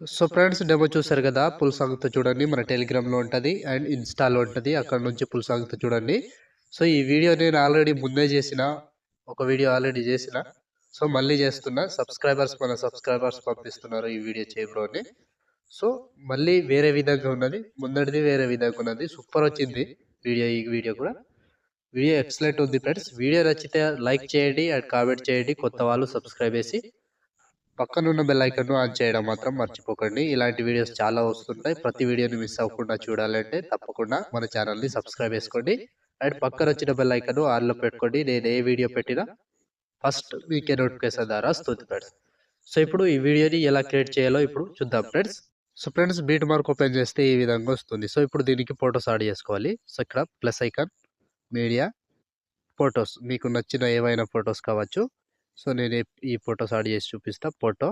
So friends demo చూసారు కదా, full సాంగ్తో చూడండి. మన టెలిగ్రామ్లో ఉంటుంది అండ్ ఇన్స్టాలో ఉంటుంది, అక్కడ నుంచి ఫుల్ సాంగ్తో చూడండి. సో ఈ వీడియో నేను ఆల్రెడీ ముందే చేసిన, ఒక వీడియో ఆల్రెడీ చేసిన. సో మళ్ళీ చేస్తున్నా. మన సబ్స్క్రైబర్స్ పంపిస్తున్నారు ఈ వీడియో చేయబ్రోని. సో మళ్ళీ వేరే విధంగా ఉన్నది, ముందటిది వేరే విధంగా ఉన్నది. సూపర్ వచ్చింది వీడియో. ఈ వీడియో కూడా వీడియో ఎక్సలెంట్ ఉంది ఫ్రెండ్స్. వీడియో నచ్చితే లైక్ చేయండి అండ్ కామెంట్ చేయండి. కొత్త వాళ్ళు సబ్స్క్రైబ్ చేసి పక్కనున్న బెల్ ఐకాన్ ఆన్ చేయడం మాత్రం మర్చిపోకండి. ఇలాంటి వీడియోస్ చాలా వస్తుంటాయి. ప్రతి వీడియోని మిస్ అవ్వకుండా చూడాలంటే తప్పకుండా మన ఛానల్ని సబ్స్క్రైబ్ చేసుకోండి అండ్ పక్కన వచ్చిన బెల్ ఐకాన్ ఆన్లో పెట్టుకోండి. నేను ఏ వీడియో పెట్టినా ఫస్ట్ మీకే నోటిఫికేషన్ ద్వారా వస్తుంది ఫ్రెండ్స్. సో ఇప్పుడు ఈ వీడియోని ఎలా క్రియేట్ చేయాలో ఇప్పుడు చూద్దాం friends. So friends, beat mark open చేస్తే ఈ విధంగా వస్తుంది. సో ఇప్పుడు దీనికి ఫొటోస్ యాడ్ చేసుకోవాలి. సో ఇక్కడ ప్లస్ ఐకాన్, మీడియా, ఫొటోస్, మీకు నచ్చిన ఏవైనా ఫొటోస్ కావచ్చు. సో నేను ఈ ఫొటోస్ యాడ్ చేసి చూపిస్తా. Photo,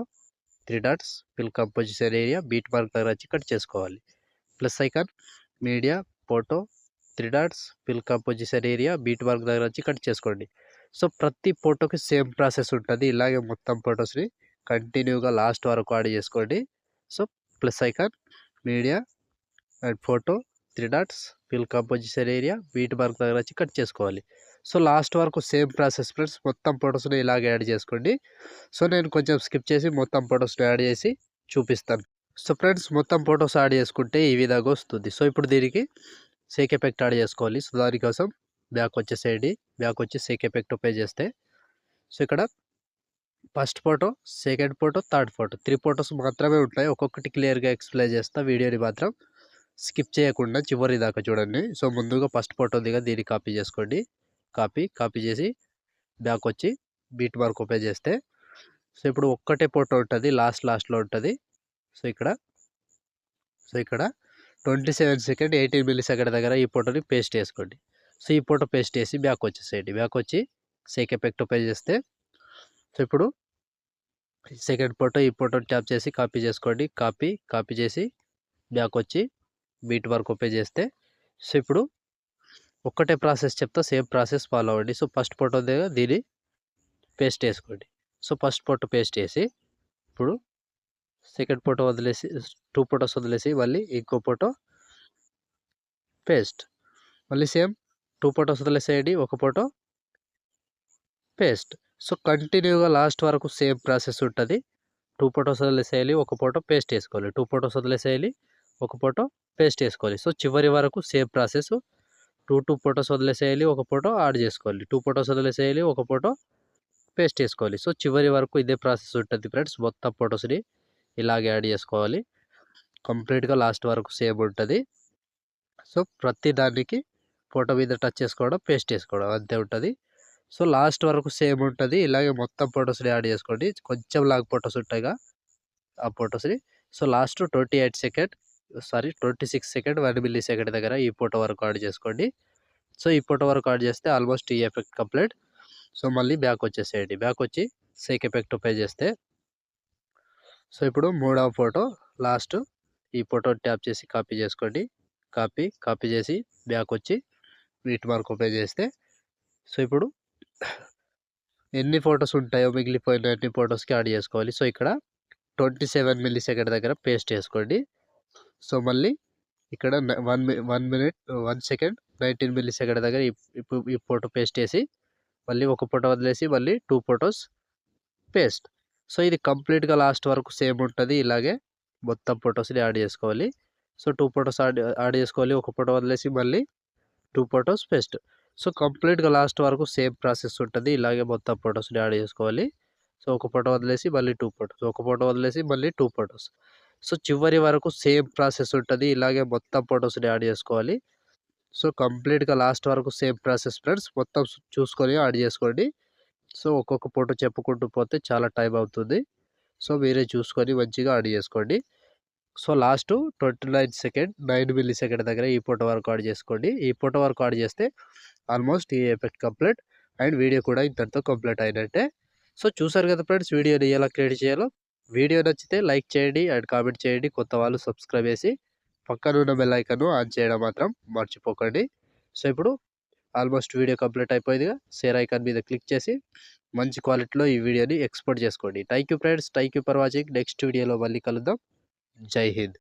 3 dots, fill composition area, beat mark దగ్గర వచ్చి కట్ చేసుకోవాలి. Plus icon, media, photo, 3 dots, fill composition area, beat mark దగ్గర వచ్చి కట్ చేసుకోండి. సో ప్రతి ఫోటోకి సేమ్ ప్రాసెస్ ఉంటుంది. ఇలాగే మొత్తం ఫొటోస్ని కంటిన్యూగా లాస్ట్ వరకు యాడ్ చేసుకోండి. So plus icon, media and photo, 3 dots, fill composition area, beat mark దగ్గర వచ్చి కట్ చేసుకోవాలి. సో లాస్ట్ వరకు సేమ్ ప్రాసెస్ ఫ్రెండ్స్. మొత్తం ఫొటోస్ని ఇలాగే యాడ్ చేసుకోండి. సో నేను కొంచెం స్కిప్ చేసి మొత్తం ఫొటోస్ని యాడ్ చేసి చూపిస్తాను. సో ఫ్రెండ్స్, మొత్తం ఫొటోస్ యాడ్ చేసుకుంటే ఈ విధంగా వస్తుంది. సో ఇప్పుడు దీనికి సేక్ ఎఫెక్ట్ యాడ్ చేసుకోవాలి. సో దానికోసం బ్యాక్ వచ్చేసేయండి. బ్యాక్ వచ్చి సేక్ ఎఫెక్ట్ ఓపెన్ చేస్తే సో ఇక్కడ first photo, second photo, third photo, 3 photos మాత్రమే ఉంటాయి. ఒక్కొక్కటి క్లియర్గా ఎక్స్ప్లెయిన్ చేస్తా. వీడియోని మాత్రం స్కిప్ చేయకుండా చివరి దాకా చూడండి. సో ముందుగా ఫస్ట్ ఫోటో దిగా దీన్ని కాపీ చేసుకోండి. కాపీ చేసి బ్యాక్ వచ్చి బీట్ మార్క్ ఓపెన్ చేస్తే సో ఇప్పుడు ఒక్కటే ఫోటో ఉంటుంది, లాస్ట్లో ఉంటుంది. సో ఇక్కడ 27 సెకండ్ 18 మిల్లీ సెకండ్ దగ్గర ఈ ఫోటోని పేస్ట్ చేసుకోండి. సో ఈ ఫోటో పేస్ట్ చేసి బ్యాక్ వచ్చేసేయండి. బ్యాక్ వచ్చి సేక్ ఎఫెక్ట్ ఓపెన్ చేస్తే సో ఇప్పుడు సెకండ్ ఫోటో, ఈ ఫోటోని ట్యాప్ చేసి కాపీ చేసుకోండి. కాపీ చేసి బ్యాక్ వచ్చి బీట్ మార్క్ ఓపెన్ చేస్తే సో ఇప్పుడు ఒక్కటే ప్రాసెస్ చెప్తా, సేమ్ ప్రాసెస్ ఫాలో అవ్వండి. సో ఫస్ట్ ఫోటో దగ్గర దీన్ని పేస్ట్ చేసుకోండి. సో ఫస్ట్ ఫోటో పేస్ట్ చేసి ఇప్పుడు సెకండ్ ఫోటో వదిలేసి 2 ఫొటోస్ వదిలేసి మళ్ళీ ఇంకో ఫోటో పేస్ట్, మళ్ళీ సేమ్ 2 ఫొటోస్ వదిలేసేయండి, ఒక ఫోటో పేస్ట్. సో కంటిన్యూగా లాస్ట్ వరకు సేమ్ ప్రాసెస్ ఉంటుంది. 2 ఫొటోస్ వదిలేసేయాలి, ఒక ఫోటో పేస్ట్ చేసుకోవాలి. 2 ఫొటోస్ వదిలేసేయాలి, ఒక ఫోటో పేస్ట్ చేసుకోవాలి. సో చివరి వరకు సేమ్ ప్రాసెస్. 2 ఫొటోస్ వదిలేసేయాలి, ఒక ఫోటో యాడ్ చేసుకోవాలి. 2 ఫొటోస్ వదిలేసేయాలి, ఒక ఫోటో పేస్ట్ చేసుకోవాలి. సో చివరి వరకు ఇదే ప్రాసెస్ ఉంటుంది ఫ్రెండ్స్. మొత్తం ఫొటోస్ని ఇలాగే యాడ్ చేసుకోవాలి. కంప్లీట్గా లాస్ట్ వరకు సేమ్ ఉంటుంది. సో ప్రతి దానికి ఫోటో మీద టచ్ చేసుకోవడం, పేస్ట్ చేసుకోవడం అంతే ఉంటుంది. సో లాస్ట్ వరకు సేమ్ ఉంటుంది. ఇలాగే మొత్తం ఫొటోస్ని యాడ్ చేసుకోండి. కొంచెం లాగ్ ఫొటోస్ ఉంటాయిగా ఆ ఫొటోస్ని. So last 26 second 1 milli second దగ్గర ఈ ఫోటో వరకు యాడ్ చేసుకోండి. సో ఈ ఫోటో వరకు యాడ్ చేస్తే ఆల్మోస్ట్ ఈ ఎఫెక్ట్ కంప్లీట్. సో మళ్ళీ బ్యాక్ వచ్చేసేయండి. బ్యాక్ వచ్చి సేక్ ఎఫెక్ట్ ఓపెన్ చేస్తే సో ఇప్పుడు మూడవ ఫోటో లాస్ట్, ఈ ఫోటో ట్యాప్ చేసి కాపీ చేసుకోండి. కాపీ చేసి బ్యాక్ వచ్చి బీట్ మార్క్ ఓపెన్ చేస్తే సో ఇప్పుడు ఎన్ని ఫొటోస్ ఉంటాయో మిగిలిపోయిన అన్ని ఫొటోస్కి యాడ్ చేసుకోవాలి. సో ఇక్కడ 27 మిల్లీ సెకండ్ దగ్గర పేస్ట్ చేసుకోండి. సో మళ్ళీ ఇక్కడ 1 మినిట్ 1 సెకండ్ 19 మిల్లీ సెకండ్ దగ్గర ఈ ఫోటో పేస్ట్ చేసి మళ్ళీ ఒక ఫోటో వదిలేసి మళ్ళీ 2 ఫొటోస్ పేస్ట్. సో ఇది కంప్లీట్గా లాస్ట్ వరకు సేమ్ ఉంటుంది. ఇలాగే మొత్తం ఫొటోస్ని యాడ్ చేసుకోవాలి. సో 2 ఫొటోస్ యాడ్ చేసుకోవాలి, ఒక ఫోటో వదిలేసి మళ్ళీ 2 ఫొటోస్ పేస్ట్. సో కంప్లీట్గా లాస్ట్ వరకు సేమ్ ప్రాసెస్ ఉంటుంది. ఇలాగే మొత్తం ఫొటోస్ని యాడ్ చేసుకోవాలి. సో ఒక ఫోటో వదిలేసి మళ్ళీ 2 ఫొటోస్, ఒక ఫోటో వదిలేసి మళ్ళీ 2 ఫొటోస్. సో చివరి వరకు సేమ్ ప్రాసెస్ ఉంటుంది. ఇలాగే మొత్తం ఫొటోస్ని యాడ్ చేసుకోవాలి. సో కంప్లీట్గా లాస్ట్ వరకు సేమ్ ప్రాసెస్ ఫ్రెండ్స్. మొత్తం చూసుకొని యాడ్ చేసుకోండి. సో ఒక్కొక్క ఫోటో చెప్పుకుంటూ పోతే చాలా టైం అవుతుంది. సో మీరే చూసుకొని మంచిగా యాడ్ చేసుకోండి. So last 29 second 9 milli second దగ్గర ఈ ఫోటో వరకు యాడ్ చేసుకోండి. ఈ ఫోటో వరకు యాడ్ చేస్తే ఆల్మోస్ట్ ఈ ఎఫెక్ట్ కంప్లీట్ అండ్ వీడియో కూడా ఇంతటితో కంప్లీట్ అయినట్టే. సో చూసారు కదా ఫ్రెండ్స్, వీడియోని ఎలా క్రియేట్ చేయాలో. వీడియో నచ్చితే లైక్ చేయండి అండ్ కామెంట్ చేయండి. కొత్త వాళ్ళు సబ్స్క్రైబ్ చేసి పక్కన ఉన్న బెల్ ఐకాన్ ఆన్ చేయడం మాత్రం మర్చిపోకండి. సో ఇప్పుడు ఆల్మోస్ట్ వీడియో కంప్లీట్ అయిపోయిందిగా. షేర్ ఐకాన్ మీద క్లిక్ చేసి మంచి క్వాలిటీలో ఈ వీడియోని ఎక్స్పోర్ట్ చేసుకోండి. Thank you friends, thank you for watching. Next వీడియోలో మళ్ళీ కలుద్దాం. జై హింద్.